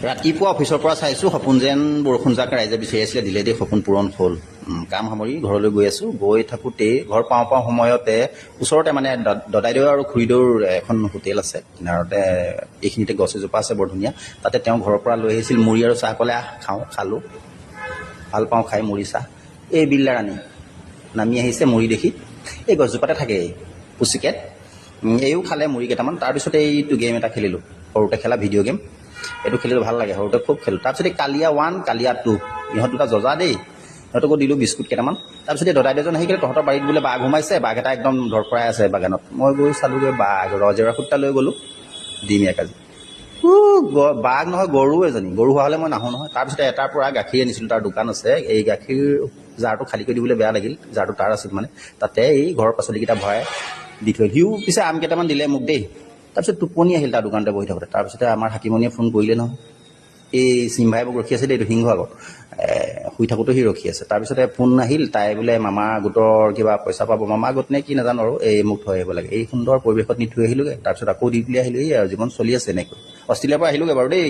ৰাতিপুৱা অফিচৰ পৰা চাইছোঁ সপোন যেন বৰষুণ যাক ৰাইজে বিচাৰি আছিলে দিলে দেই সপোন পূৰণ হ'ল কাম সামৰি ঘৰলৈ গৈ আছোঁ গৈ থাকোঁতেই ঘৰ পাওঁ সময়তে ওচৰতে মানে দদাইদেউ আৰু খুৰীদেউৰ এখন হোটেল আছে কিনাৰতে এইখিনিতে গছ এজোপা আছে বৰ ধুনীয়া তাতে তেওঁ ঘৰৰ পৰা লৈ আহিছিল মুড়ি আৰু চাহ ক'লে খালোঁ ভাল পাওঁ খাই মুড়ি চাহ এই বিল্লা ৰাণী নামি আহিছে মুড়ি দেখি এই গছজোপাতে থাকে পুচিকেট এইও খালে মুড়ি কেইটামান তাৰপিছতে এইটো গেম এটা খেলিলোঁ সৰুতে খেলা ভিডিঅ' গেম এইটো খেলিলোঁ ভাল লাগে সৰুতে খুব খেলোঁ তাৰপিছতে কালিয়া 1 কালিয়া 2 ইহঁত দুটা জজা দেই সিহঁতকো দিলোঁ বিস্কুট কেইটামান তাৰপিছতে দদাইদেউজন আহি গ'লে তহঁতৰ বাৰীত বোলে বাঘ সোমাইছে বাঘ এটা একদম ধৰফৰাই আছে বাগানত মই গৈ চালোঁগৈ বাঘ ৰজেৰা সূতা লৈ গ'লোঁ দিম একাজি বাঘ নহয় গৰু এজনী গৰু হোৱা হ'লে মই নাহোঁ নহয় তাৰপিছতে এটাৰ পৰা গাখীৰ আনিছিলোঁ তাৰ দোকান আছে এই গাখীৰ জাৰটো খালী কৰি দিবলৈ বেয়া লাগিল জাৰটো তাৰ আছিল মানে তাতে এই ঘৰৰ পাচলিকেইটা ভৰাই দি থৈ সিও পিছে আম কেইটামান দিলে মোক দেই তাৰপিছত টোপনি আহিল তাৰ দোকানতে বহি থাকোঁতে তাৰপিছতে আমাৰ হাকিমণিয়ে ফোন কৰিলে নহয় এই চিম্বাই মোক ৰখি আছিলে এইটো সিংহ আগত শুই থাকোঁতেও সি ৰখি আছে তাৰপিছতে ফোন আহিল তাই বোলে মামা গোটৰ কিবা পইচা পাব মামা গোট নে কি নাজানো আৰু এই মোক থৈ আহিব লাগে এই সুন্দৰ পৰিৱেশত নি থৈ আহিলোগৈ তাৰপিছত আকৌ দি পেলাই আহিলোঁ এই আৰু জীৱন চলি আছে এনেকৈ অষ্ট্ৰেলিয়াৰ পৰা আহিলোগৈ বাৰু দেই